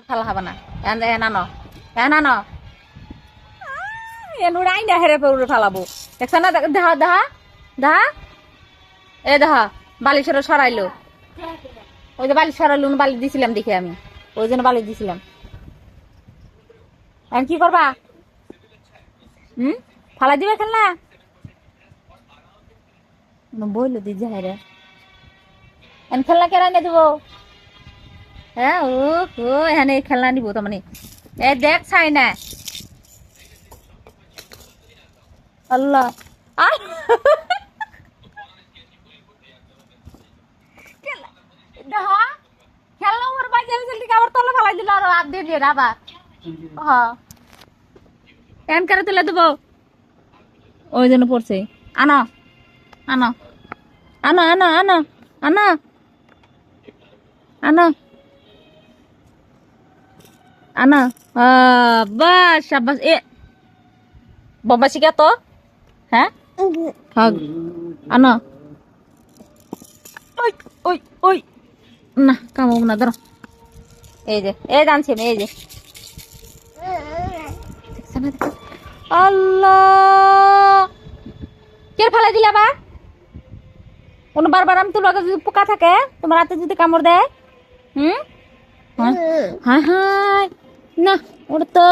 ফেলা হবে না এনানো এনানো এনুরাই না হেরে পড়ে ফেলাবো দেখছ না দেখা দেখা দেখা এ দেখা বালিশের সরাইলো ওই যে বালিশ সরাইলো বালিশ দিছিলাম দেখে আমি ওই জন্য বালিশ দিছিলাম এখন কি করবা ফালা দিবে খেলনা বললো দিদি হ্যাঁ রে এখন খেলনা কেনা নিয়ে দেবো হ্যাঁ ও ও এখানে খেলনা নিবো তার মানে এ দেখ চাই না আল্লাহ খেলনা ওর বাইরে আবার তলে ফেলাই দিল আর হাত দিয়ে দিয়ে আবার হ্যাঁ প্যান করে তুলে দেবো ওই জন্য পড়ছে আনো আনো আনো আনো আনো আনো আনো আনো বাস সাবাস এ বাবা শিখা তো হ্যাঁ হাগ আনো ওই ওই ওই না কামাবো না ধরো এই যে এই জানছি এই যে আল্লাহ কে ফেলাই দিলা বা কোনো বারবার আমি তোর যদি পোকা থাকে তোমার হাতে যদি কামড় দেয় হায় হায় না ওটা তো